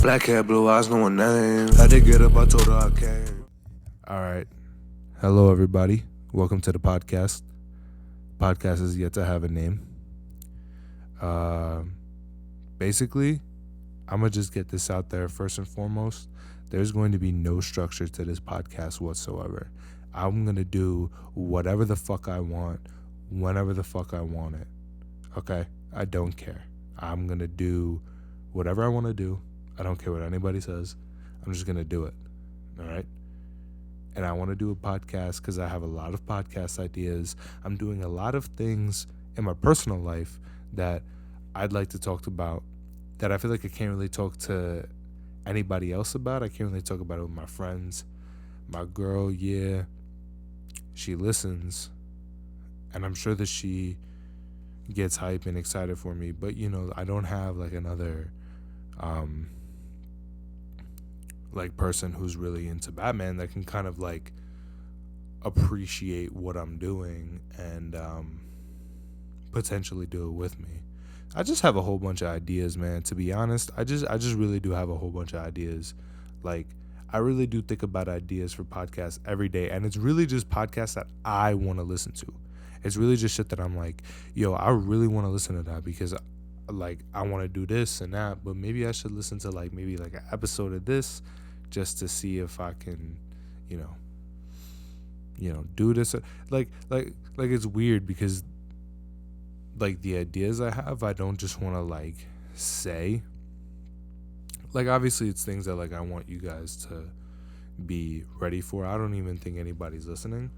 Black hair, blue eyes, no one name. Had to get up, I told her I came. All right. Hello, everybody. Welcome to the podcast. Podcast is yet to have a name. Basically, I'm going to just get this out there first and foremost. There's going to be no structure to this podcast whatsoever. I'm going to do whatever the fuck I want, whenever the fuck I want it. Okay? I don't care. I'm going to do whatever I want to do. I don't care what anybody says. I'm just going to do it. All right? And I want to do a podcast because I have a lot of podcast ideas. I'm doing a lot of things in my personal life that I'd like to talk about that I feel like I can't really talk to anybody else about. I can't really talk about it with my friends. My girl, yeah, she listens. And I'm sure that she gets hype and excited for me. But, you know, I don't have like another person who's really into Batman that can kind of like appreciate what I'm doing and potentially do it with me. I just have a whole bunch of ideas, man. To be honest, I just really do have a whole bunch of ideas. Like, I really do think about ideas for podcasts every day, and it's really just podcasts that I want to listen to. It's really just shit that I'm like, yo, I really want to listen to that because like I want to do this and that, but maybe I should listen to like maybe like an episode of this just to see if I can, you know, do this. Like it's weird because like the ideas I have, I don't just want to like say. Like obviously it's things that like I want you guys to be ready for. I don't even think anybody's listening.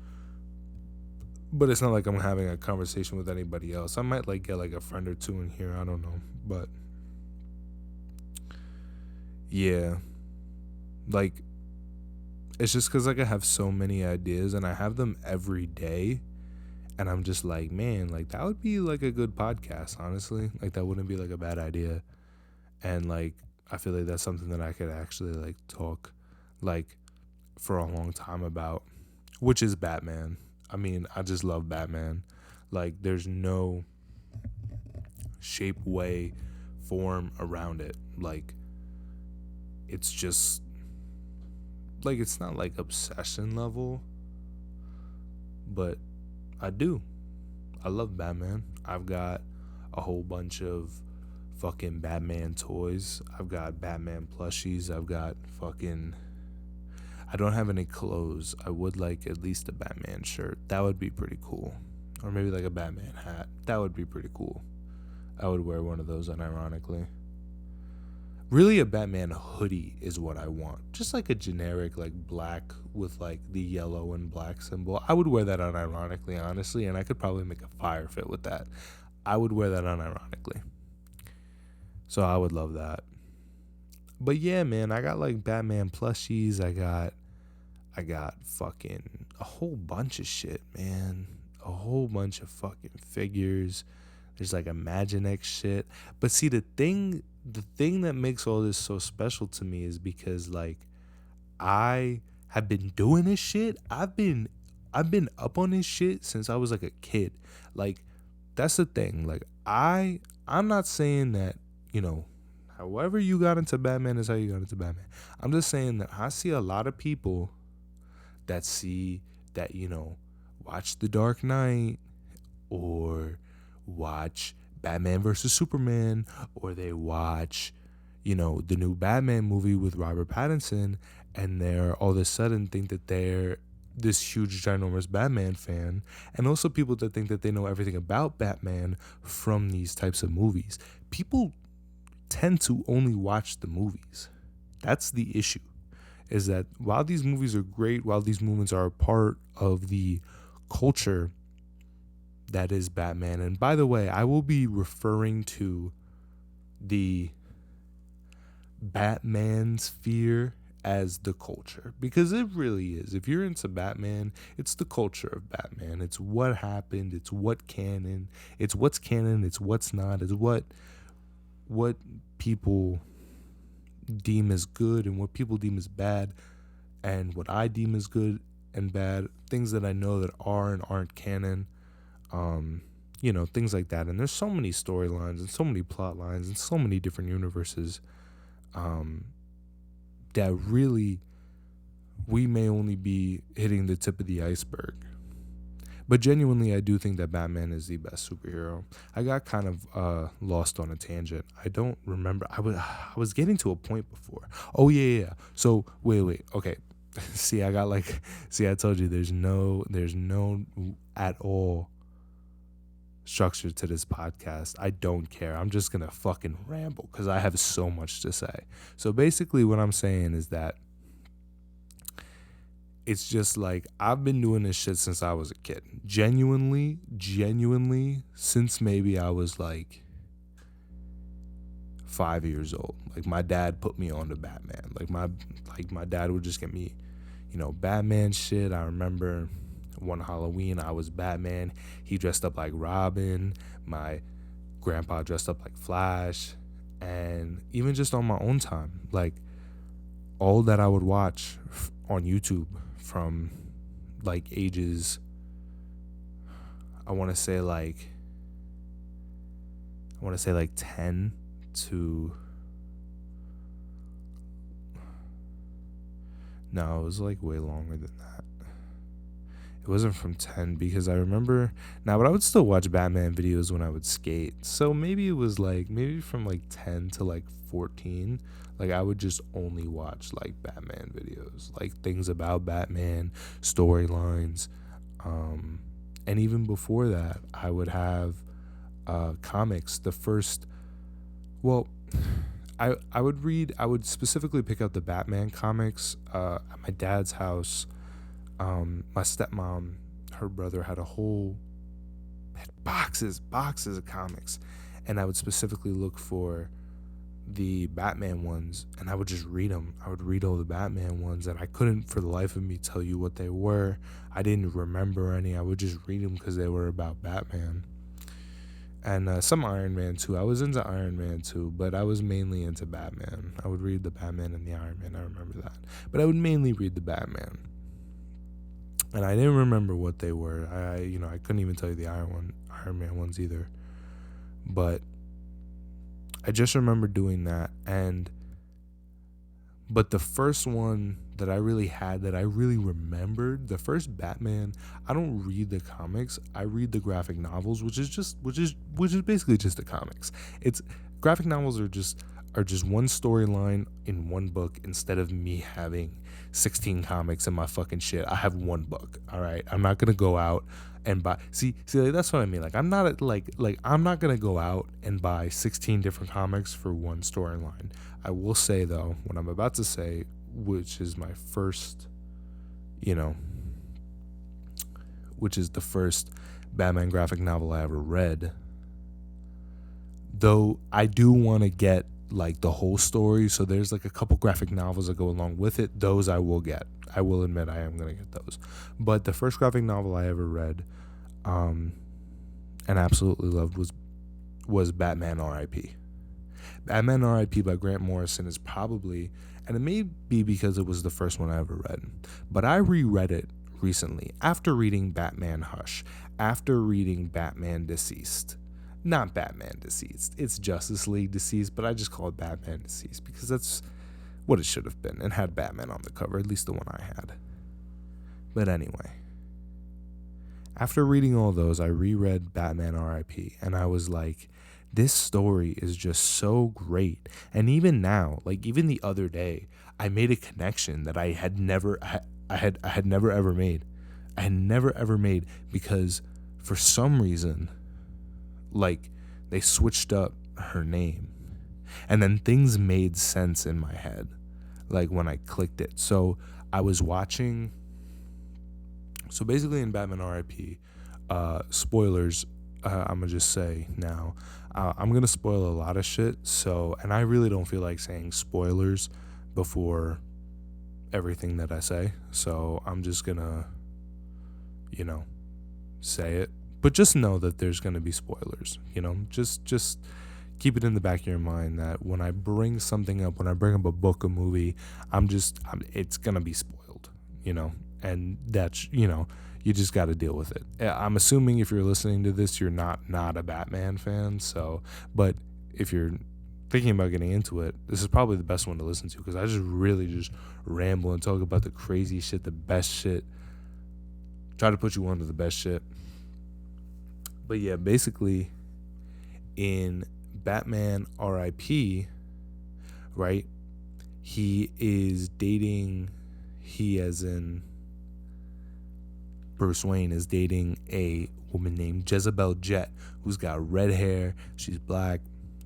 But it's not like I'm having a conversation with anybody else. I might like get like a friend or two in here. I don't know. But yeah. Like it's just because like I have so many ideas and I have them every day. And I'm just like, man, like that would be like a good podcast, honestly. Like that wouldn't be like a bad idea. And like I feel like that's something that I could actually like talk like for a long time about, which is Batman. I mean, I just love Batman. Like, there's no shape, way, form around it. Like, it's just, like, it's not like obsession level, but I do. I love Batman. I've got a whole bunch of fucking Batman toys. I've got Batman plushies. I've got fucking... I don't have any clothes. I would like at least a Batman shirt. That would be pretty cool. Or maybe like a Batman hat. That would be pretty cool. I would wear one of those unironically. Really, a Batman hoodie is what I want. Just like a generic like black with like the yellow and black symbol. I would wear that unironically, honestly, and I could probably make a fire fit with that. I would wear that unironically. So I would love that. But yeah, man, I got like Batman plushies. I got fucking a whole bunch of shit, man. A whole bunch of fucking figures. There's like Imaginext shit. But see, the thing that makes all this so special to me is because like I have been doing this shit. I've been up on this shit since I was like a kid. Like that's the thing. Like I'm not saying that, you know, however you got into Batman is how you got into Batman. I'm just saying that I see a lot of people that see that, you know, watch The Dark Knight or watch Batman versus Superman, or they watch, you know, the new Batman movie with Robert Pattinson, and they're all of a sudden think that they're this huge ginormous Batman fan. And also people that think that they know everything about Batman from these types of movies. People tend to only watch the movies. That's the issue. Is that while these movies are great, while these movies are a part of the culture that is Batman, and by the way, I will be referring to the Batman sphere as the culture, because it really is. If you're into Batman, it's the culture of Batman. It's what happened, it's what canon, it's what's canon, it's what's not, it's what people deem as good and what people deem as bad, and what I deem as good and bad, things that I know that are and aren't canon, you know, things like that. And there's so many storylines and so many plot lines and so many different universes that really, we may only be hitting the tip of the iceberg. But genuinely, I do think that Batman is the best superhero. I got kind of lost on a tangent. I don't remember. I was getting to a point before. Oh yeah. So wait. Okay. See, I told you there's no at all structure to this podcast. I don't care. I'm just gonna fucking ramble because I have so much to say. So basically, what I'm saying is that it's just like I've been doing this shit since I was a kid. Genuinely, since maybe I was like 5 years old. Like my dad put me on to Batman. Like my dad would just get me, Batman shit. I remember one Halloween I was Batman. He dressed up like Robin. My grandpa dressed up like Flash. And even just on my own time, like all that I would watch on YouTube from like ages, I want to say like 10 to, no, it was like way longer than that. It wasn't from 10 because I remember now, but I would still watch Batman videos when I would skate. So maybe it was like, maybe from like 10 to like 14, like I would just only watch like Batman videos, like things about Batman, storylines. And even before that, I would have comics. I would specifically pick up the Batman comics at my dad's house. My stepmom, her brother had boxes of comics, and I would specifically look for the Batman ones, and I would just read them. I would read all the Batman ones, and I couldn't for the life of me tell you what they were. I didn't remember any. I would just read them because they were about Batman. And some Iron Man too. I was into Iron Man too, but I was mainly into Batman. I would read the Batman and the Iron Man. I remember that. But I would mainly read the Batman. And I didn't remember what they were. I couldn't even tell you the Iron Man ones either. But I just remember doing that. But the first one that I really had, that I really remembered, the first Batman, I don't read the comics. I read the graphic novels, which is basically just the comics. It's graphic novels are just one storyline in one book instead of me having 16 comics in my fucking shit. I have one book. All right. I'm not going to go out and buy. See, like, that's what I mean. Like, I'm not I'm not going to go out and buy 16 different comics for one storyline. I will say though, what I'm about to say, which is my first, which is the first Batman graphic novel I ever read. Though I do want to get like the whole story, so there's like a couple graphic novels that go along with it. Those I will get. I will admit I am going to get those. But the first graphic novel I ever read and absolutely loved was Batman R.I.P. Batman R.I.P. by Grant Morrison is probably, and it may be because it was the first one I ever read, but I reread it recently after reading Batman Hush, after reading Batman Deceased. Not Batman Deceased, it's Justice League Deceased, but I just call it Batman Deceased because that's what it should have been, and had Batman on the cover, at least the one I had. But anyway, after reading all those, I reread Batman R.I.P. and I was like, this story is just so great. And even now, like even the other day, I made a connection that I had never ever made. I had never ever made because for some reason, like they switched up her name, and then things made sense in my head, like when I clicked it. So I was watching. So basically, in Batman R.I.P., spoilers. I'm gonna just say now. I'm gonna spoil a lot of shit. So, and I really don't feel like saying spoilers before everything that I say. So I'm just gonna, say it. But just know that there's gonna be spoilers. Just keep it in the back of your mind that when I bring something up, when I bring up a book, a movie, it's gonna be spoiled. And that's you just got to deal with it. I'm assuming if you're listening to this, you're not a Batman fan. So, but if you're thinking about getting into it, this is probably the best one to listen to because I just really just ramble and talk about the crazy shit, the best shit. Try to put you on to the best shit. But yeah, basically, in Batman R.I.P., right, he as in Bruce Wayne is dating a woman named Jezebel Jet, who's got red hair, she's black,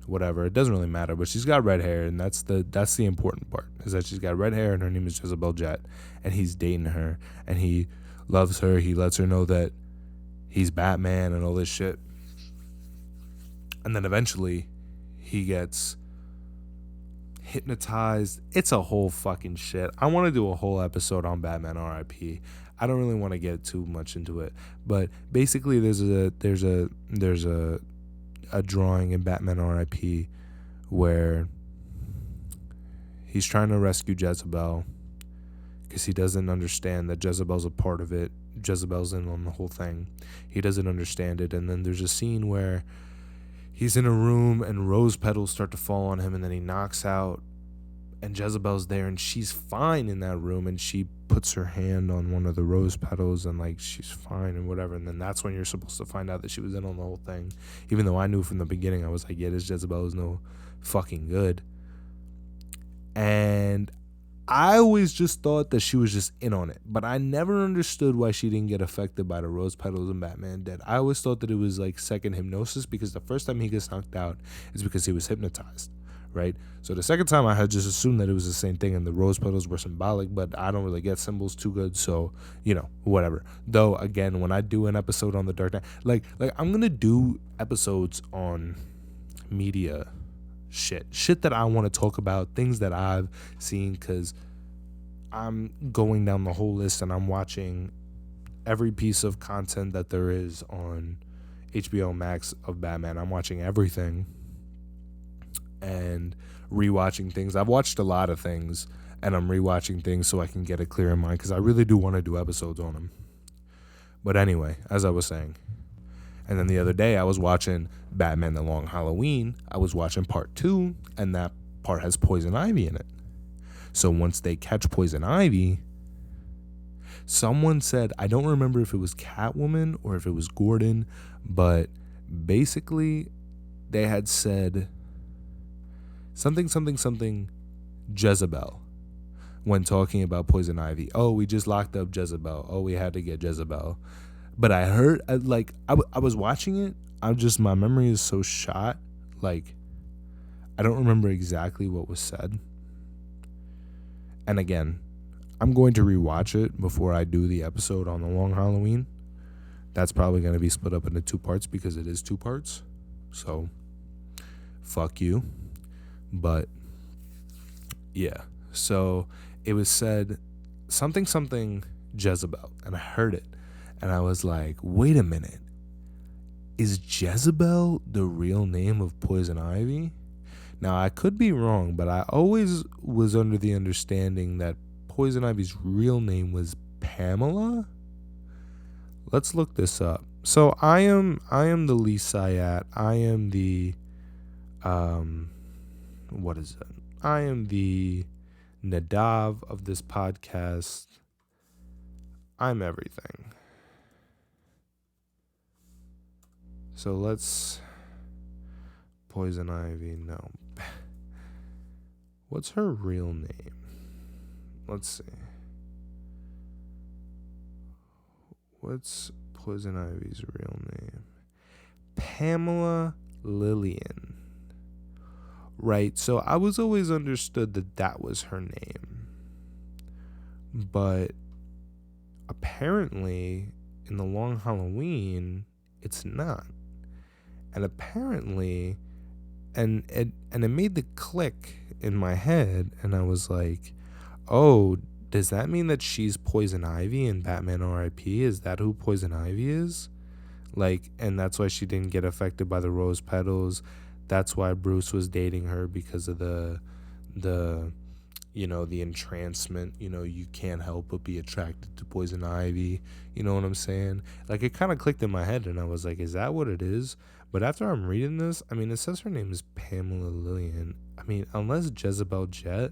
whatever, it doesn't really matter, but she's got red hair, and that's the important part, is that she's got red hair and her name is Jezebel Jet, and he's dating her, and he loves her, he lets her know that he's Batman and all this shit. And then eventually he gets hypnotized. It's a whole fucking shit. I want to do a whole episode on Batman R.I.P. I don't really want to get too much into it, but basically there's a drawing in Batman R.I.P. where he's trying to rescue Jezebel because he doesn't understand that Jezebel's a part of it. Jezebel's in on the whole thing. He doesn't understand it. And then there's a scene where he's in a room and rose petals start to fall on him, and then he knocks out, and Jezebel's there, and she's fine in that room, and she puts her hand on one of the rose petals, and like she's fine and whatever. And then that's when you're supposed to find out that she was in on the whole thing. Even though I knew from the beginning, I was like, yeah, this Jezebel is no fucking good. And I always just thought that she was just in on it, but I never understood why she didn't get affected by the rose petals in Batman Dead. I always thought that it was like second hypnosis, because the first time he gets knocked out is because he was hypnotized, right? So the second time I had just assumed that it was the same thing and the rose petals were symbolic, but I don't really get symbols too good, so, you know, whatever. Though, again, when I do an episode on the Dark Knight, like I'm going to do episodes on media shit that I want to talk about, things that I've seen, because I'm going down the whole list and I'm watching every piece of content that there is on HBO Max of Batman. I'm watching everything and rewatching things. I've watched a lot of things and I'm rewatching things so I can get it clear in mind, because I really do want to do episodes on them. But anyway, as I was saying, and then the other day I was watching Batman The Long Halloween. I was watching part 2, and that part has Poison Ivy in it. So once they catch Poison Ivy, someone said, I don't remember if it was Catwoman or if it was Gordon, but basically they had said something Jezebel when talking about Poison Ivy. Oh, we just locked up Jezebel. Oh, we had to get Jezebel. But I heard, I was watching it. My memory is so shot. Like, I don't remember exactly what was said. And again, I'm going to rewatch it before I do the episode on The Long Halloween. That's probably going to be split up into 2 parts because it is 2 parts. So, fuck you. But, yeah. So, it was said something Jezebel. And I heard it. And I was like, wait a minute. Is Jezebel the real name of Poison Ivy? Now, I could be wrong, but I always was under the understanding that Poison Ivy's real name was Pamela. Let's look this up. So I am the Lee Sayat. I am the what is it? I am the Nadav of this podcast. I'm everything. So let's Poison Ivy. No. What's her real name? Let's see. What's Poison Ivy's real name? Pamela Lillian. Right, so I was always understood that was her name. But apparently in The Long Halloween, it's not. And apparently, and it made the click in my head, and I was like, oh, does that mean that she's Poison Ivy in Batman R.I.P.? Is that who Poison Ivy is? Like, and that's why she didn't get affected by the rose petals. That's why Bruce was dating her, because of the the entrancement, you can't help but be attracted to poison ivy. You know what I'm saying? Like, it kind of clicked in my head, and I was like, is that what it is? But after I'm reading this, I mean, it says her name is Pamela Lillian. I mean, unless Jezebel Jet,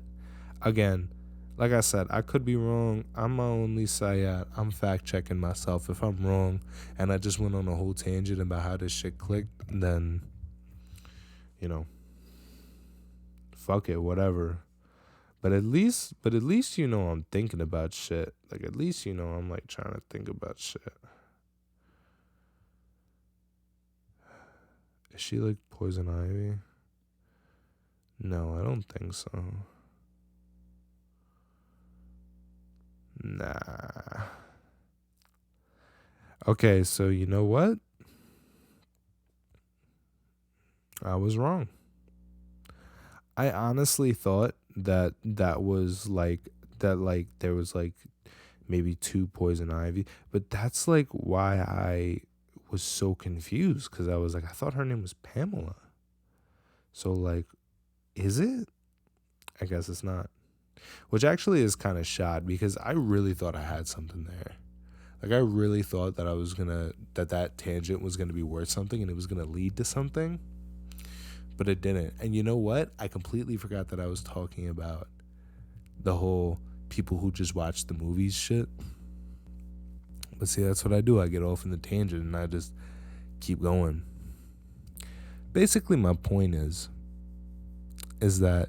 again, like I said, I could be wrong. I'm my only Sayat. I'm fact checking myself. If I'm wrong and I just went on a whole tangent about how this shit clicked, then, fuck it, whatever. But at least, I'm thinking about shit. Like, at least, I'm like trying to think about shit. Is she like poison ivy? No, I don't think so. Nah. Okay, so you know what? I was wrong. I honestly thought that was like there was like maybe 2 poison ivy, but that's like why I was so confused, because I was like, I thought her name was Pamela. So like, is it? I guess it's not. Which actually is kind of shot, because I really thought I had something there. Like, I really thought that I was gonna that tangent was gonna be worth something and it was gonna lead to something. But it didn't. And you know what? I completely forgot that I was talking about the whole people who just watch the movies shit. But see, that's what I do. I get off in the tangent and I just keep going. Basically, my point is that,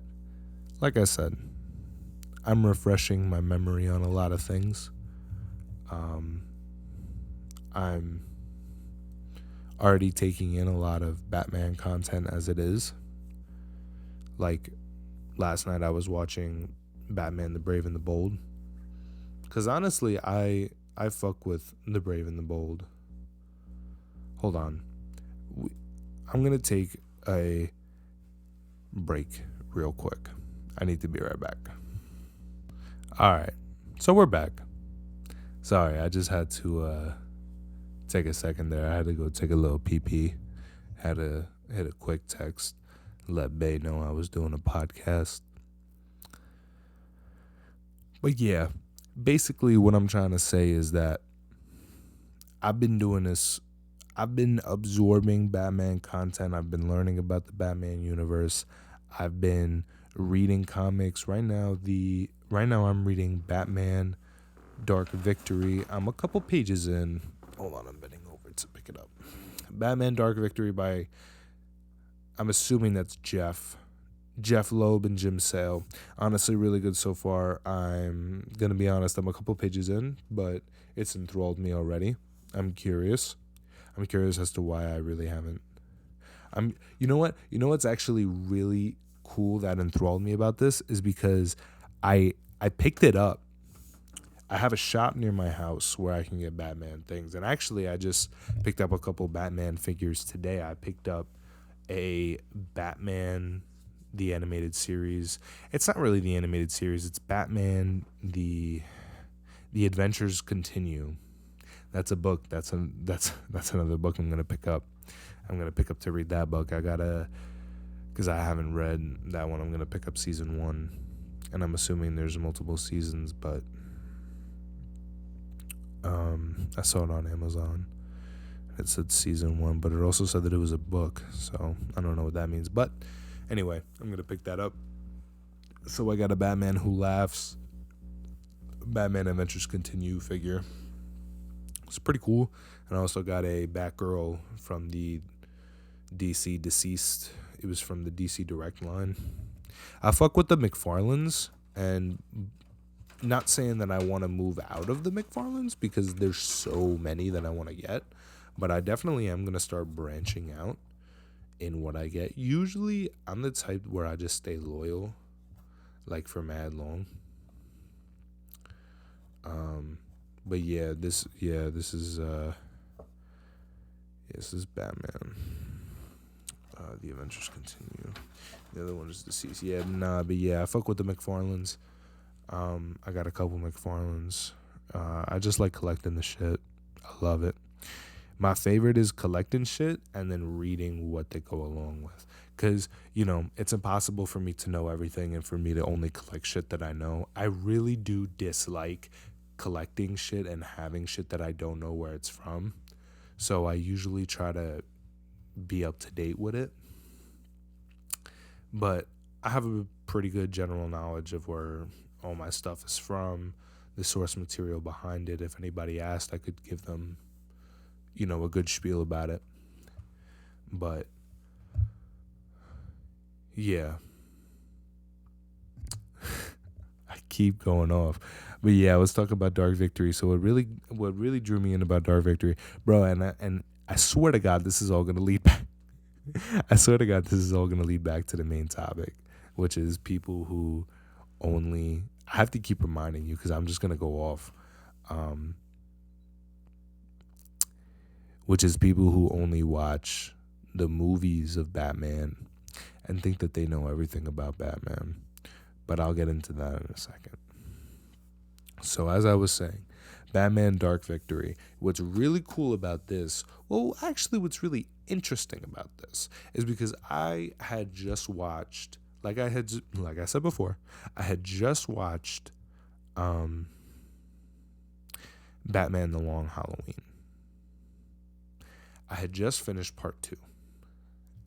like I said, I'm refreshing my memory on a lot of things. I'm already taking in a lot of Batman content as it is. Like, last night I was watching Batman the Brave and the Bold. Because honestly, I fuck with the Brave and the Bold. Hold on. I'm going to take a break real quick. I need to be right back. Alright, so we're back. Sorry, I just had to take a second there. I had to go take a little pee-pee. Had to hit a quick text, let Bay know I was doing a podcast. But yeah, basically what I'm trying to say is that I've been doing this. I've been absorbing Batman content. I've been learning about the Batman universe. I've been reading comics. Right now I'm reading Batman Dark Victory. I'm a couple pages in. Hold on, I'm bending over to pick it up. Batman Dark Victory by, I'm assuming that's Jeff Loeb and Jim Sale. Honestly, really good so far. I'm going to be honest, I'm a couple pages in, but it's enthralled me already. I'm curious as to why I really haven't. You know what's actually really cool that enthralled me about this is because I picked it up. I have a shop near my house where I can get Batman things. And actually, I just picked up a couple Batman figures today. I picked up a Batman, the animated series. It's not really the animated series. It's Batman, the Adventures Continue. That's a book. That's another book I'm going to pick up. I'm going to pick up to read that book. Because I haven't read that one, I'm going to pick up season 1. And I'm assuming there's multiple seasons, but I saw it on Amazon. It said season 1, but it also said that it was a book, so I don't know what that means. But anyway, I'm going to pick that up. So I got a Batman Who Laughs, Batman Adventures Continue figure. It's pretty cool. And I also got a Batgirl from the DC Deceased. It was from the DC Direct line. I fuck with the McFarlanes, and not saying that I want to move out of the McFarlanes because there's so many that I want to get, but I definitely am going to start branching out in what I get. Usually I'm the type where I just stay loyal, like for mad long. But this is Batman. The Adventures Continue. The other one is Deceased. I fuck with the McFarlanes. I got a couple McFarlanes. I just like collecting the shit. I love it. My favorite is collecting shit and then reading what they go along with. Because, it's impossible for me to know everything and for me to only collect shit that I know. I really do dislike collecting shit and having shit that I don't know where it's from. So I usually try to be up to date with it. But I have a pretty good general knowledge of where all my stuff is from, the source material behind it. If anybody asked, I could give them, a good spiel about it. But yeah. I keep going off. But yeah, I was talking about Dark Victory. So what really drew me in about Dark Victory, bro, and I swear to God this is all gonna lead back I swear to God this is all gonna lead back to the main topic, which is people who only I have to keep reminding you because I'm just gonna go off. Which is people who only watch the movies of Batman and think that they know everything about Batman. But I'll get into that in a second. So as I was saying, Batman Dark Victory. What's really cool about this, well, actually what's really interesting about this is because I had just watched, like I said before, I had just watched Batman The Long Halloween. I had just finished part 2.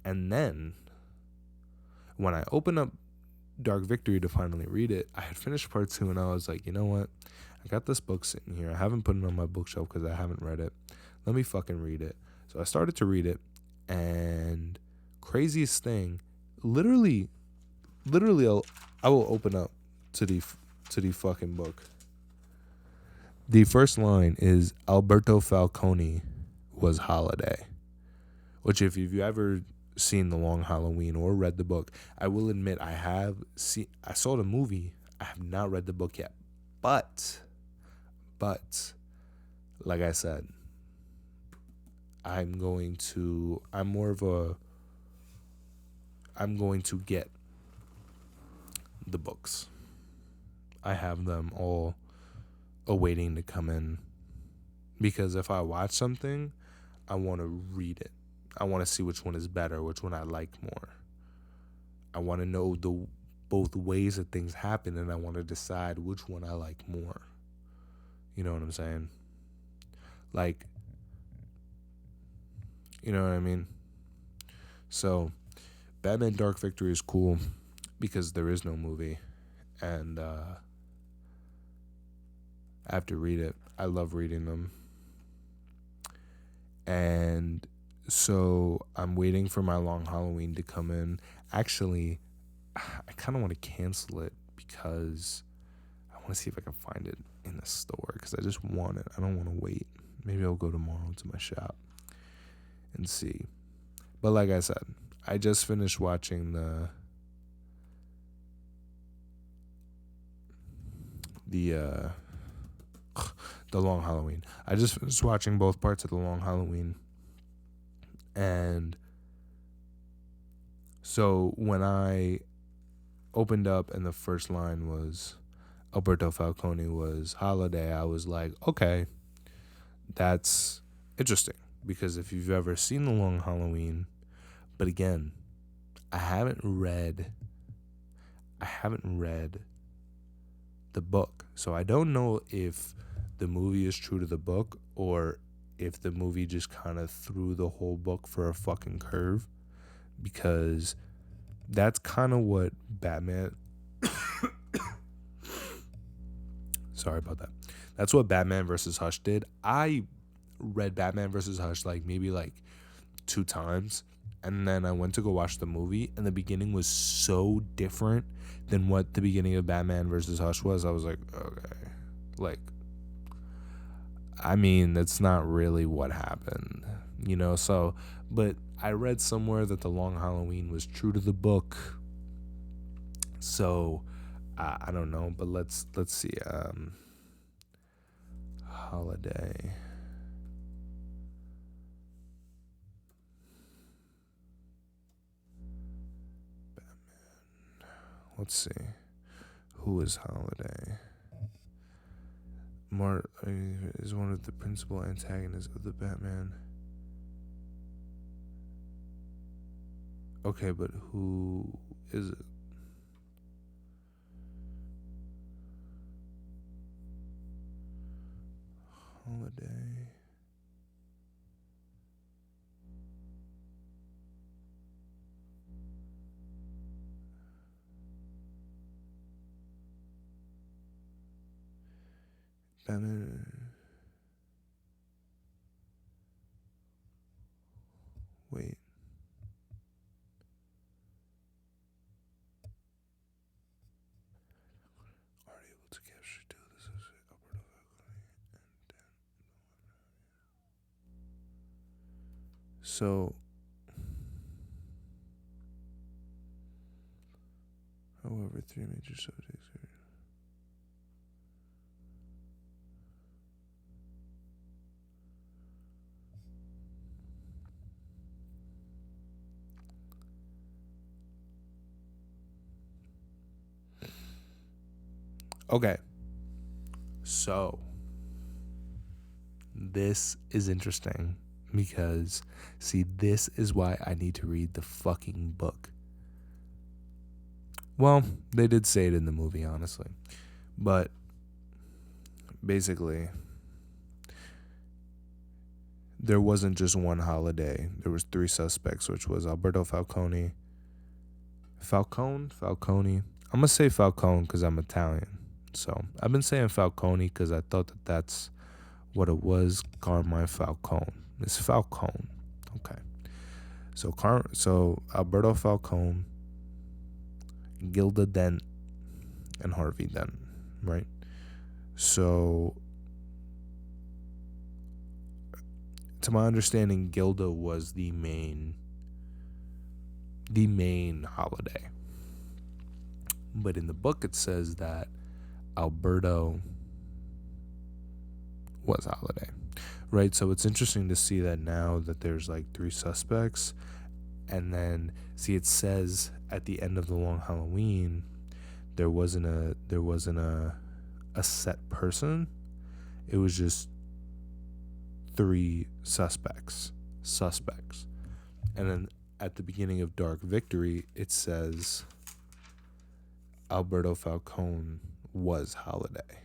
And then when I opened up Dark Victory to finally read it, I had finished part 2 and I was like, you know what? I got this book sitting here. I haven't put it on my bookshelf because I haven't read it. Let me fucking read it. So I started to read it, and craziest thing, literally, I will open up to the fucking book. The first line is Alberto Falcone was Holiday, which if you've ever seen The Long Halloween or read the book, I will admit I saw the movie. I have not read the book yet, but like I said, I'm going to get the books. I have them all awaiting to come in, because if I watch something, I want to read it. I want to see which one is better, which one I like more. I want to know both ways that things happen, and I want to decide which one I like more. You know what I'm saying? Like, you know what I mean? So, Batman Dark Victory is cool because there is no movie, and I have to read it. I love reading them. And so I'm waiting for my Long Halloween to come in. Actually, I kind of want to cancel it because I want to see if I can find it in the store because I just want it. I don't want to wait. Maybe I'll go tomorrow to my shop and see. But like I said, I just finished watching the Long Halloween. I just finished watching both parts of The Long Halloween. And so when I opened up and the first line was Alberto Falcone was Holiday, I was like, okay, that's interesting. Because if you've ever seen The Long Halloween, but again, I haven't read the book. So I don't know if the movie is true to the book or if the movie just kind of threw the whole book for a fucking curve, because that's kind of what Batman sorry about that. That's what Batman versus Hush did. I read Batman versus Hush maybe 2 times, and then I went to go watch the movie, and the beginning was so different than what the beginning of Batman versus Hush was. I was like, okay, I mean, that's not really what happened, so, but I read somewhere that The Long Halloween was true to the book. So, I don't know, but let's see, Holiday. Batman. Let's see. Who is Holiday? Mart is one of the principal antagonists of the Batman Okay, but who is it? Holiday. Batman. Wait. Are able to capture two of this Alberto Falcone and Dan. So, however, three major subjects are. Okay. So, this is interesting because, see, this is why I need to read the fucking book. Well, they did say it in the movie, honestly. But basically, there wasn't just one holiday. There was three suspects, which was Alberto Falcone. Falcone? I'm going to say Falcone because I'm Italian. So I've been saying Falcone because I thought that that's what it was. Carmine Falcone. It's Falcone. Okay. So Alberto Falcone, Gilda Dent, and Harvey Dent, right? So, to my understanding, Gilda was the main holiday. But in the book, it says that Alberto was holiday, right? So it's interesting to see that now that there's like three suspects, and then see it says at the end of the Long Halloween, there wasn't a set person. It was just three suspects, and then at the beginning of Dark Victory, it says Alberto Falcone was holiday.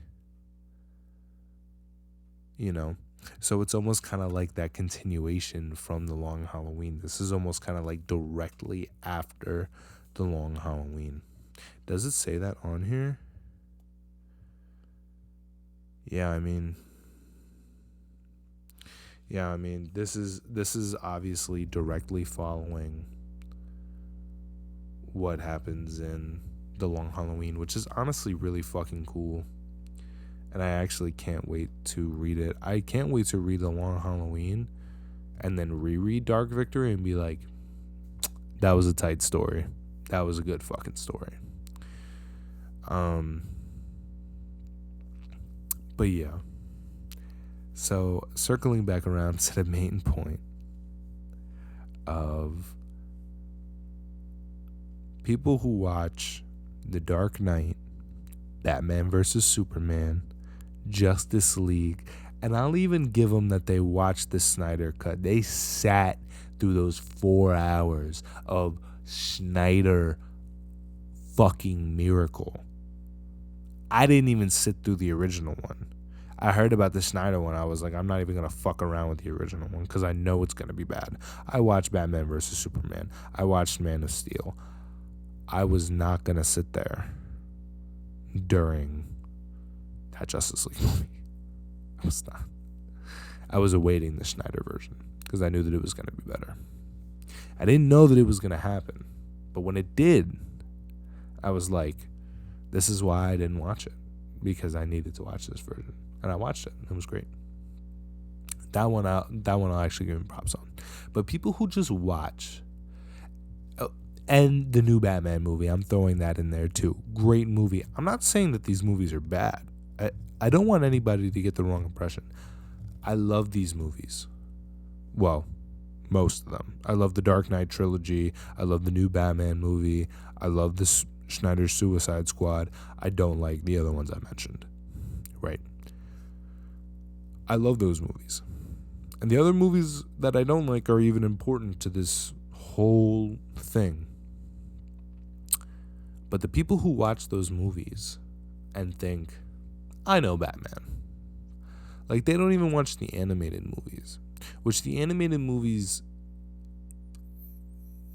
You know, so it's almost kind of like that continuation from the Long Halloween. This is almost kind of like directly after the Long Halloween. Does it say that on here? Yeah, I mean, this is obviously directly following what happens in the Long Halloween, which is honestly really fucking cool. And I actually can't wait to read it. I can't wait to read the Long Halloween and then reread Dark Victory and be like, that was a tight story. That was a good fucking story. But yeah. So circling back around to the main point of people who watch The Dark Knight, Batman vs. Superman, Justice League, and I'll even give them that they watched the Snyder Cut. They sat through those 4 hours of Snyder fucking miracle. I didn't even sit through the original one. I heard about the Snyder one. I was like, I'm not even going to fuck around with the original one because I know it's going to be bad. I watched Batman vs. Superman. I watched Man of Steel. I was not going to sit there during that Justice League movie. I was not. I was awaiting the Snyder version because I knew that it was going to be better. I didn't know that it was going to happen. But when it did, I was like, this is why I didn't watch it, because I needed to watch this version. And I watched it. It was great. That one I'll actually give him props on. But people who just watch, and the new Batman movie, I'm throwing that in there too. Great movie. I'm not saying that these movies are bad. I don't want anybody to get the wrong impression. I love these movies. Well, most of them. I love the Dark Knight trilogy. I love the new Batman movie. I love the Snyder's Suicide Squad. I don't like the other ones I mentioned. Right. I love those movies. And the other movies that I don't like are even important to this whole thing. But the people who watch those movies and think, I know Batman. Like, they don't even watch the animated movies. Which the animated movies,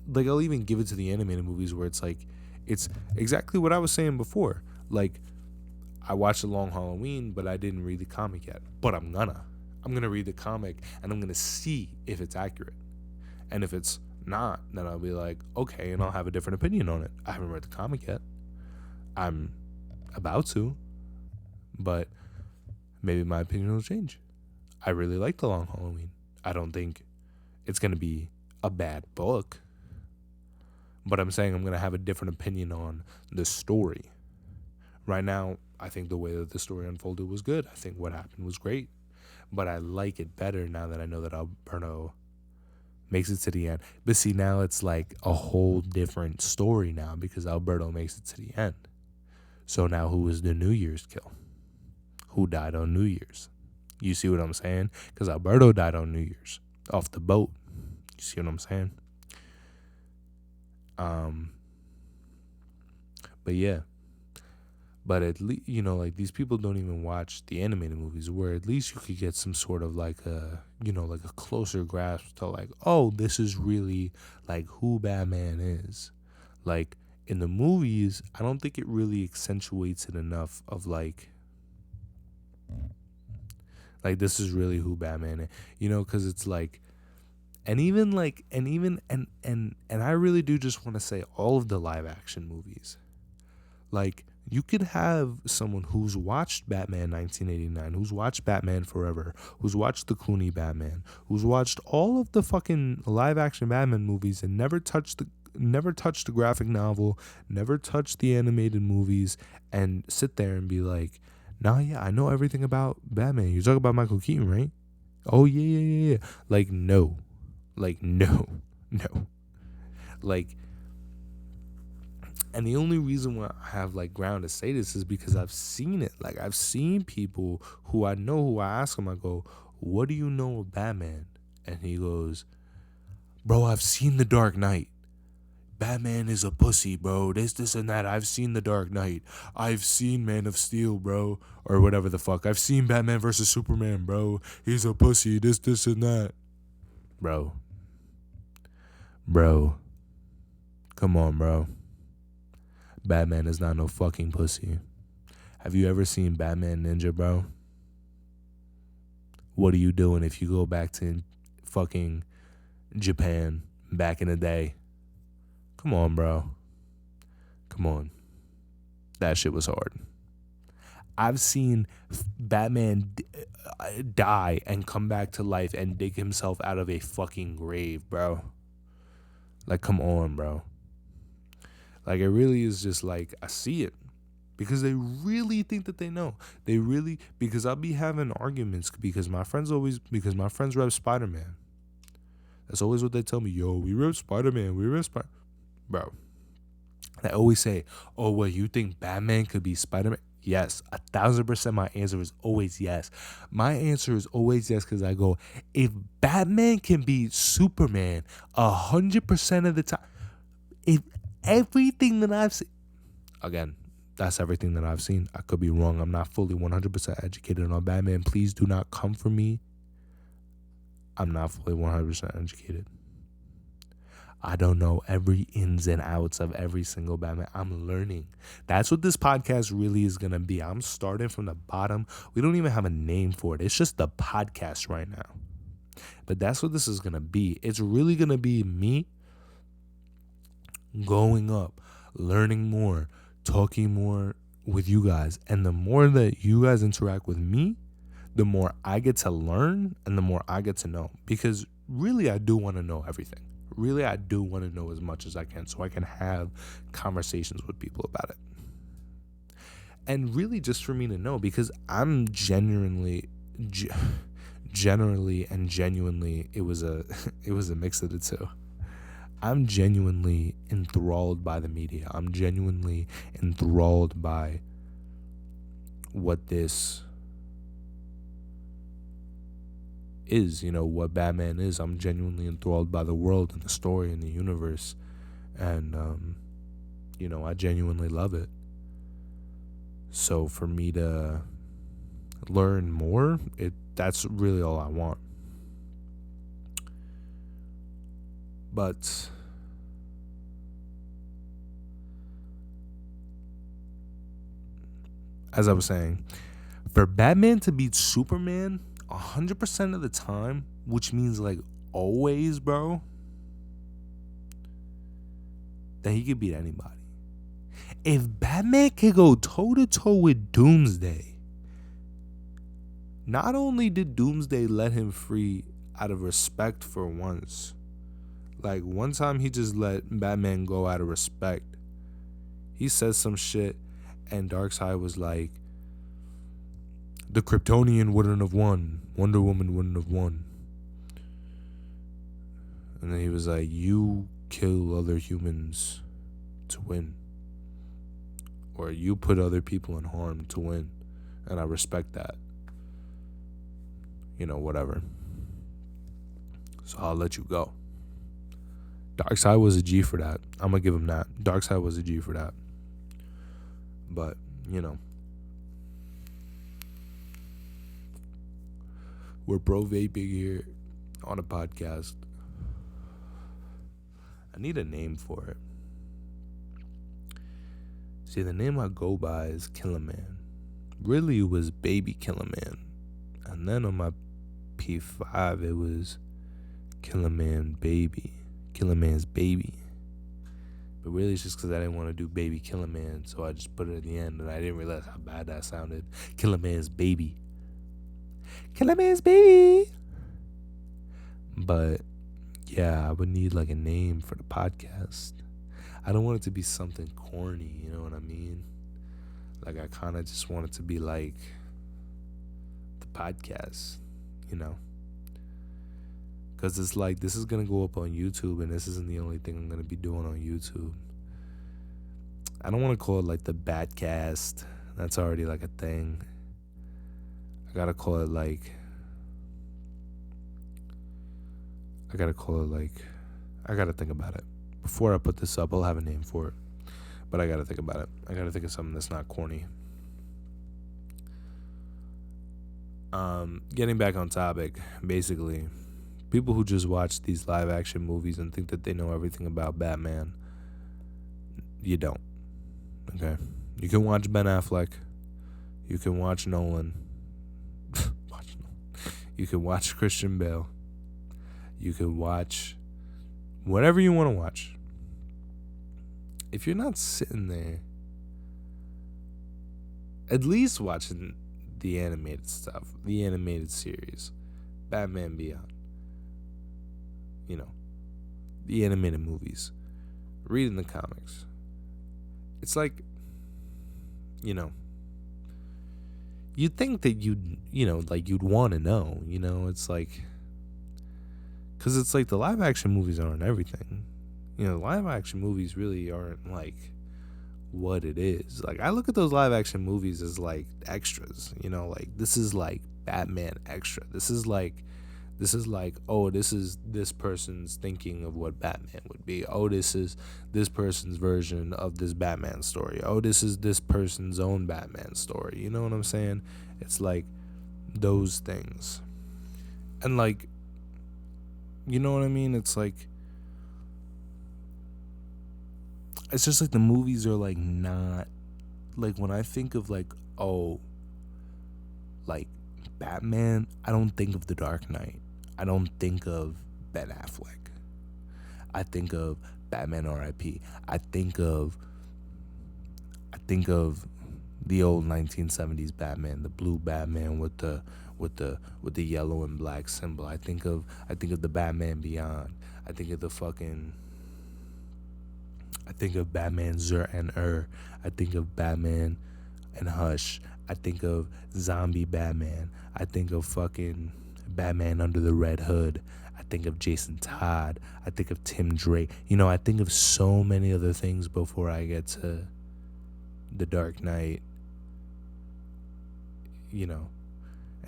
like, I'll even give it to the animated movies where it's like, it's exactly what I was saying before. Like, I watched The Long Halloween, but I didn't read the comic yet. But I'm gonna read the comic, and I'm gonna see if it's accurate. And if it's not, then I'll be like, okay, and I'll have a different opinion on it. I haven't read the comic yet. I'm about to, but maybe my opinion will change. I really like The Long Halloween. I don't think it's gonna be a bad book, but I'm saying I'm gonna have a different opinion on the story. Right now, I think the way that the story unfolded was good. I think what happened was great. But I like it better now that I know that Alberto makes it to the end. But see, now it's like a whole different story now because Alberto makes it to the end. So now who was the New Year's kill? Who died on New Year's? You see what I'm saying? Because Alberto died on New Year's off the boat. You see what I'm saying? But yeah. But at least, like, these people don't even watch the animated movies, where at least you could get some sort of like a, like a closer grasp to like, oh, this is really like who Batman is. Like, in the movies, I don't think it really accentuates it enough of like this is really who Batman is, because it's like, and I really do just want to say all of the live action movies, like, you could have someone who's watched Batman 1989, who's watched Batman Forever, who's watched the Clooney Batman, who's watched all of the fucking live action Batman movies and never touched the graphic novel, never touched the animated movies, and sit there and be like, nah, yeah, I know everything about Batman. You're talking about Michael Keaton, right? Oh, yeah. Like, no. Like, and the only reason why I have like ground to say this is because I've seen it. Like, I've seen people who I know, who I ask him, I go, what do you know of Batman? And he goes, bro, I've seen The Dark Knight. Batman is a pussy, bro. This, and that. I've seen The Dark Knight. I've seen Man of Steel, bro. Or whatever the fuck. I've seen Batman versus Superman, bro. He's a pussy. This, and that. Bro. Come on, bro. Batman is not no fucking pussy. Have you ever seen Batman Ninja, bro? What are you doing if you go back to fucking Japan back in the day? Come on, bro. Come on. That shit was hard. I've seen Batman die and come back to life and dig himself out of a fucking grave, bro. Like, come on, bro. Like, it really is just like, I see it. Because they really think that they know. Because I'll be having arguments because my friends rep Spider-Man. That's always what they tell me. Yo, we rep Spider-Man. Bro. They always say, oh, well, you think Batman could be Spider-Man? Yes, 1,000% my answer is always yes. My answer is always yes because I go, if Batman can be Superman 100% of the time, if everything that I've seen, again, that's everything that I've seen. I could be wrong. I'm not fully 100% educated on Batman. Please do not come for me. I'm not fully 100% educated. I don't know every ins and outs of every single Batman. I'm learning. That's what this podcast really is going to be. I'm starting from the bottom. We don't even have a name for it. It's just the podcast right now. But that's what this is going to be. It's really going to be me going up, learning more, talking more with you guys. And the more that you guys interact with me, the more I get to learn and the more I get to know. Because really, I do want to know everything. Really, I do want to know as much as I can so I can have conversations with people about it. And really just for me to know, because I'm generally and genuinely, it was a mix of the two. I'm genuinely enthralled by the media. I'm genuinely enthralled by what this is, what Batman is. I'm genuinely enthralled by the world and the story and the universe. And, I genuinely love it. So for me to learn more, that's really all I want. But as I was saying, for Batman to beat Superman 100% of the time, which means like always, bro, then he could beat anybody. If Batman could go toe to toe with Doomsday, not only did Doomsday let him free out of respect for once, like one time he just let Batman go out of respect. He said some shit and Darkseid was like, the Kryptonian wouldn't have won. Wonder Woman wouldn't have won. And then he was like, you kill other humans to win. Or you put other people in harm to win. And I respect that. Whatever. So I'll let you go. Darkseid was a G for that. I'm going to give him that. Darkseid was a G for that. But, we're bro vaping here on a podcast. I need a name for it. See, the name I go by is Killer Man. Really, it was Baby Killer Man. And then on my P5, it was Killer Man Baby. Killer Man's Baby. But really, it's just because I didn't want to do Baby Killer Man, so I just put it at the end, and I didn't realize how bad that sounded. Killer Man's Baby. Killer Man's Baby. But, yeah, I would need, like, a name for the podcast. I don't want it to be something corny, you know what I mean? Like, I kind of just want it to be, like, the podcast, Because it's like, this is going to go up on YouTube, and this isn't the only thing I'm going to be doing on YouTube. I don't want to call it, like, the Batcast. That's already, like, a thing. I got to call it, like, I got to think about it. Before I put this up, I'll have a name for it. But I got to think about it. I got to think of something that's not corny. Getting back on topic, basically, people who just watch these live action movies and think that they know everything about Batman, you don't. Okay? You can watch Ben Affleck. You can watch Nolan. You can watch Christian Bale. You can watch whatever you want to watch. If you're not sitting there, at least watching the animated stuff, the animated series, Batman Beyond, the animated movies, reading the comics. It's like, you'd think that you'd want to know, it's like, because it's like the live action movies aren't everything. Live action movies really aren't like what it is. Like, I look at those live action movies as like extras, like this is like Batman extra. This is like, oh, this is this person's thinking of what Batman would be. Oh, this is this person's version of this Batman story. Oh, this is this person's own Batman story. You know what I'm saying? It's like those things. And like, you know what I mean? It's like, it's just like the movies are like not, like when I think of like, oh, like Batman, I don't think of The Dark Knight. I don't think of Ben Affleck. I think of Batman R.I.P. I think of the old 1970s Batman, the blue Batman with the yellow and black symbol. I think of the Batman Beyond. I think of Batman Zur and I think of Batman and Hush. I think of Zombie Batman. I think of fucking Batman Under the Red Hood. I think of Jason Todd. I think of Tim Drake. I think of so many other things before I get to The Dark Knight, and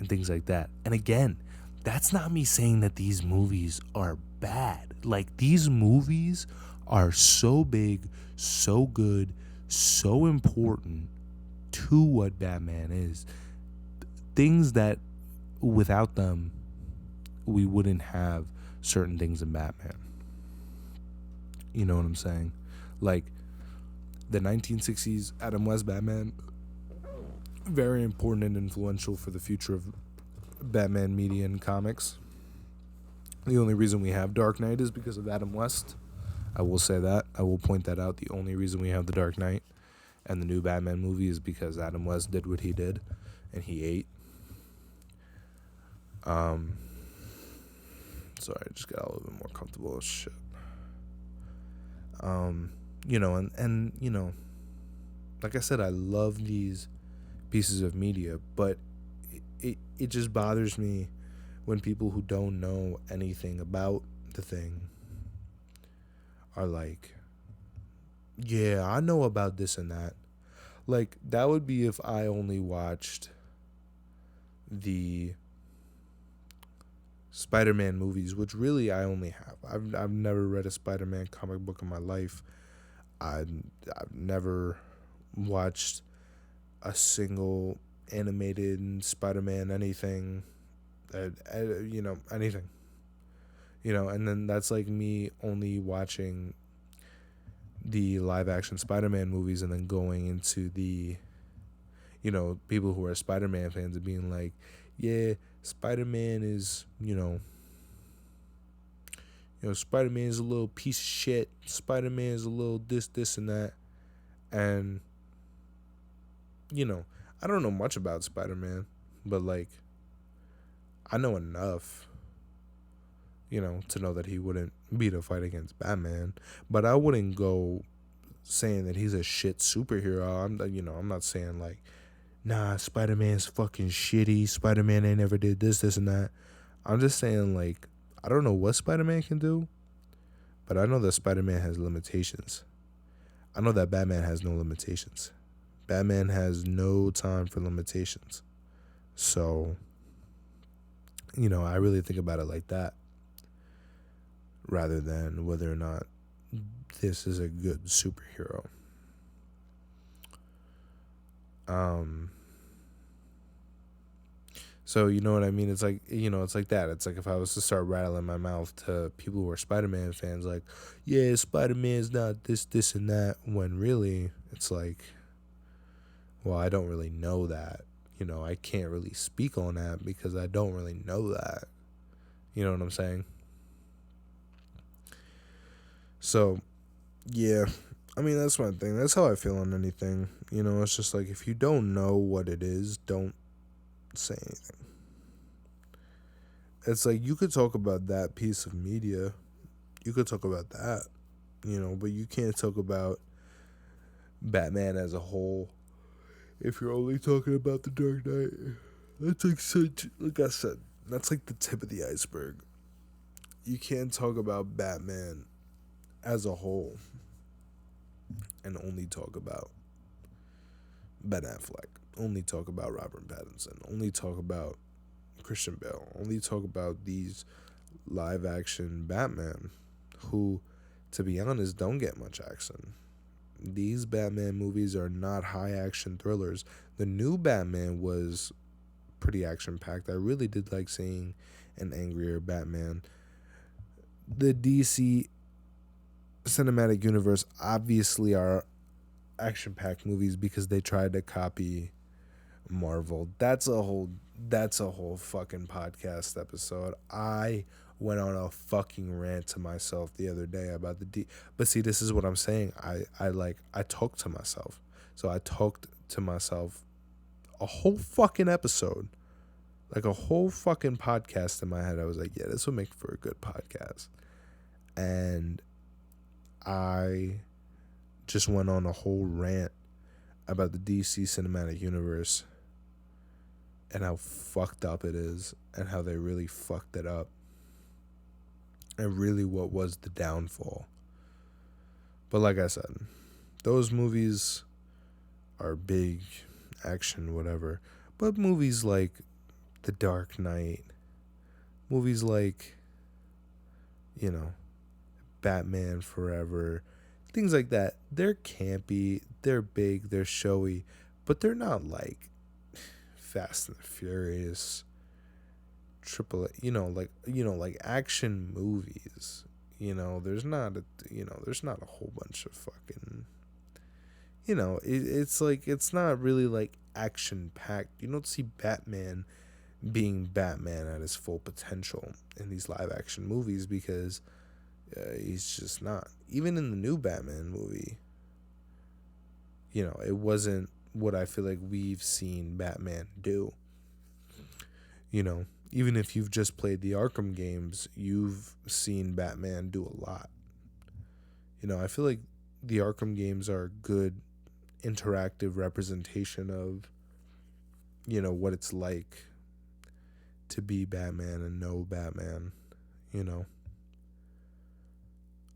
things like that. And again, That's not me saying that these movies are bad. Like, these movies are so big, so good, so important to what Batman is. Things that without them, we wouldn't have certain things in Batman. You know what I'm saying? Like, the 1960s Adam West Batman, very important and influential for the future of Batman media and comics. The only reason we have Dark Knight is because of Adam West. I will say that. I will point that out. The only reason we have the Dark Knight and the new Batman movie is because Adam West did what he did, and he ate. Sorry, I just got a little bit more comfortable as shit. And like I said, I love these pieces of media, but it just bothers me when people who don't know anything about the thing are like, yeah, I know about this and that. Like, that would be if I only watched the Spider-Man movies, which really I only have. I've never read a Spider-Man comic book in my life. I've never watched a single animated Spider-Man anything, anything. And then that's like me only watching the live-action Spider-Man movies and then going into the, people who are Spider-Man fans and being like, yeah, Spider-Man is, Spider-Man is a little piece of shit. Spider-Man is a little this, and that. And, I don't know much about Spider-Man, but, like, I know enough, to know that he wouldn't beat a fight against Batman. But I wouldn't go saying that he's a shit superhero. I'm not saying, like, nah, Spider-Man's fucking shitty. Spider-Man ain't never did this, and that. I'm just saying, like, I don't know what Spider-Man can do, but I know that Spider-Man has limitations. I know that Batman has no limitations. Batman has no time for limitations. So, I really think about it like that, rather than whether or not this is a good superhero. So, you know what I mean? It's like, it's like that. It's like if I was to start rattling my mouth to people who are Spider-Man fans, like, yeah, Spider-Man's not this, and that, when really, it's like, well, I don't really know that. I can't really speak on that because I don't really know that. You know what I'm saying? So, yeah. I mean, that's one thing. That's how I feel on anything. It's just like, if you don't know what it is, don't say anything. It's like, you could talk about that piece of media. You could talk about that, but you can't talk about Batman as a whole if you're only talking about the Dark Knight. That's like I said, that's like the tip of the iceberg. You can't talk about Batman as a whole and only talk about Ben Affleck, only talk about Robert Pattinson, only talk about Christian Bale, only talk about these live action Batman who, to be honest, don't get much action. These Batman movies are not high action thrillers. The new Batman was pretty action packed. I really did like seeing an angrier Batman. The DC cinematic universe obviously are action packed movies because they tried to copy Marvel. That's a whole fucking podcast episode. I went on a fucking rant to myself the other day about but see, this is what I'm saying. I talked to myself. So I talked to myself a whole fucking episode. Like a whole fucking podcast in my head. I was like, yeah, this will make for a good podcast. And I just went on a whole rant about the DC cinematic universe and how fucked up it is and how they really fucked it up. And really what was the downfall. But like I said, those movies are big, action, whatever. But movies like The Dark Knight, Movies like, you know, Batman Forever, things like that. They're campy, they're big, they're showy, but they're not like Fast and the Furious, triple, like action movies. There's not a whole bunch of fucking, it's like, it's not really like action packed. You don't see Batman being Batman at his full potential in these live action movies because he's just not. Even in the new Batman movie, it wasn't what I feel like we've seen Batman do. Even if you've just played the Arkham games, you've seen Batman do a lot. I feel like the Arkham games are a good interactive representation of, what it's like to be Batman and know Batman.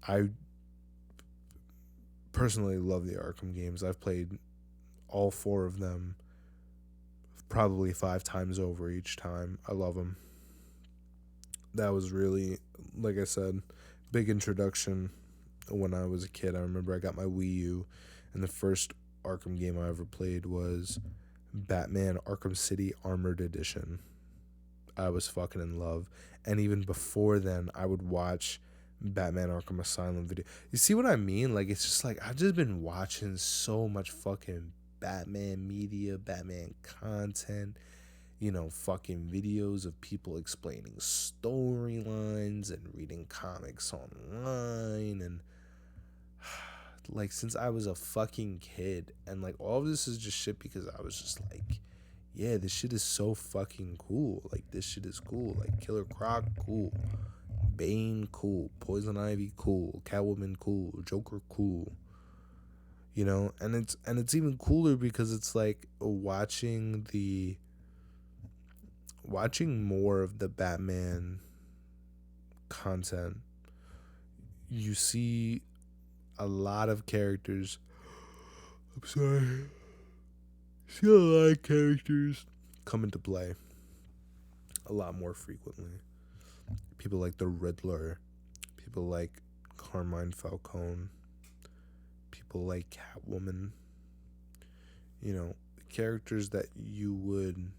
I personally love the Arkham games. I've played all 4 of them probably 5 times over each time. I love them. That was really, like I said, big introduction when I was a kid. I remember I got my Wii U, and the first Arkham game I ever played was Batman Arkham City Armored Edition. I was fucking in love. And even before then, I would watch Batman Arkham Asylum video. You see what I mean? Like, it's just like, I've just been watching so much fucking Batman media, Batman content, fucking videos of people explaining storylines and reading comics online, and like, since I was a fucking kid, and like, all of this is just shit because I was just like, yeah, this shit is so fucking cool. Like, this shit is cool. Like, Killer Croc, cool. Bane, cool. Poison Ivy, cool. Catwoman, cool. Joker, cool. And it's even cooler because it's like watching more of the Batman content. You see a lot of characters. I'm sorry. See a lot of characters come into play a lot more frequently. People like the Riddler, people like Carmine Falcone, people like Catwoman, characters that you would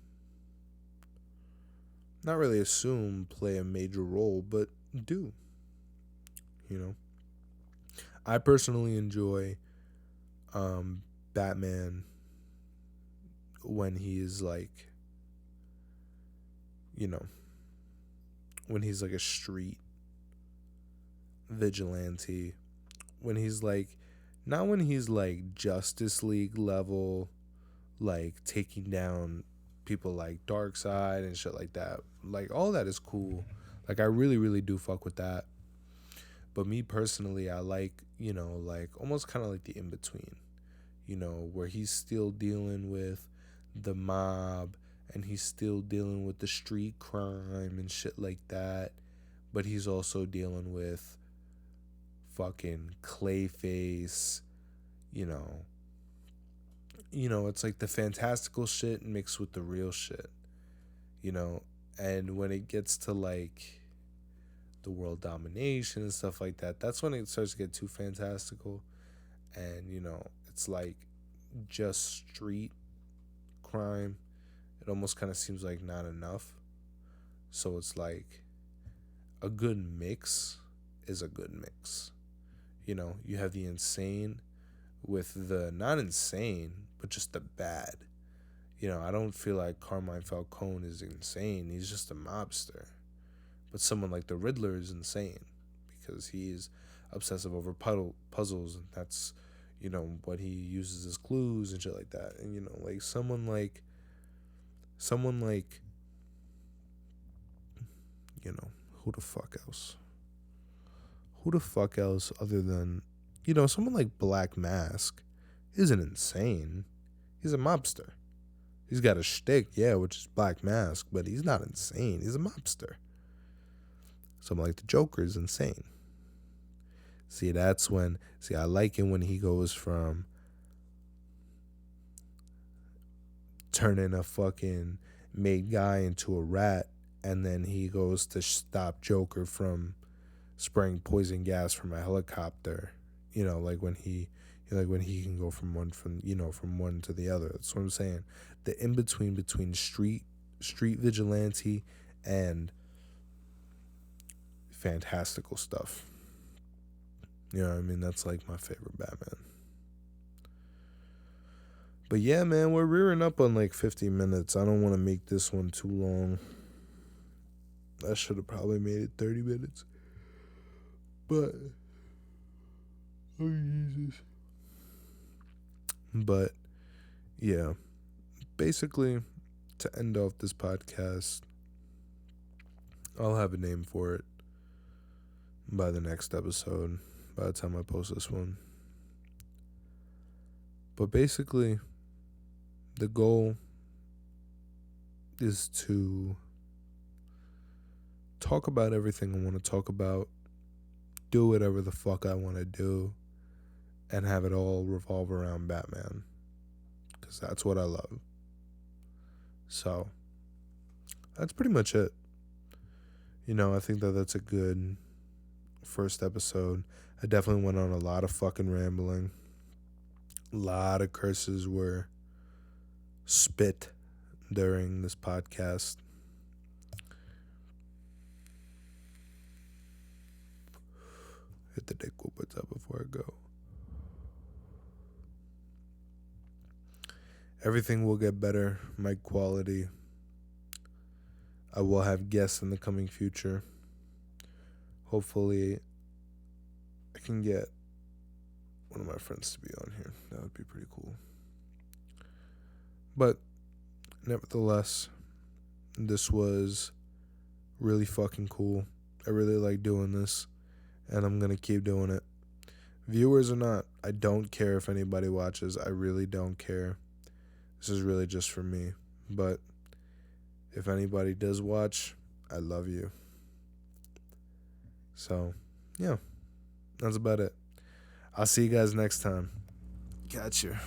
not really assume play a major role, but do. I personally enjoy Batman when he's like, when he's like a street vigilante, when he's like, not when he's like Justice League level, like taking down people like Darkseid and shit like that. Like, all that is cool. Like, I really, really do fuck with that. But me personally, I like, like almost kind of like the in-between, where he's still dealing with the mob and he's still dealing with the street crime and shit like that. But he's also dealing with fucking Clayface, it's like the fantastical shit mixed with the real shit, and when it gets to like the world domination and stuff like that, that's when it starts to get too fantastical. And it's like just street crime. It almost kind of seems like not enough. So it's like a good mix is a good mix. You have the insane with the not insane, but just the bad. I don't feel like Carmine Falcone is insane. He's just a mobster. But someone like the Riddler is insane because he's obsessive over puzzles, and that's, what he uses as clues and shit like that. And, like someone like, who the fuck else? Who the fuck else other than, someone like Black Mask isn't insane. He's a mobster. He's got a shtick, yeah, which is Black Mask, but he's not insane. He's a mobster. Someone like the Joker is insane. See, I like it when he goes from turning a fucking made guy into a rat and then he goes to stop Joker from spraying poison gas from a helicopter. You know, like when he can go from one to the other. That's what I'm saying. The in between street vigilante and fantastical stuff. You know what I mean? That's like my favorite Batman. But yeah, man, we're rearing up on like 50 minutes. I don't want to make this one too long. I should have probably made it 30 minutes. But oh Jesus. But yeah, basically, to end off this podcast, I'll have a name for it by the next episode, by the time I post this one. But basically, the goal is to talk about everything I want to talk about, do whatever the fuck I want to do, and have it all revolve around Batman. Because that's what I love. So, that's pretty much it. You know, I think that that's a good first episode. I definitely went on a lot of fucking rambling. A lot of curses were spit during this podcast. Hit the dick what's up before I go. Everything will get better. Mic quality. I will have guests in the coming future. Hopefully, I can get one of my friends to be on here. That would be pretty cool. But, nevertheless, this was really fucking cool. I really like doing this, and I'm going to keep doing it. Viewers or not, I don't care if anybody watches. I really don't care. This is really just for me. But if anybody does watch, I love you. So, yeah, that's about it. I'll see you guys next time. Gotcha.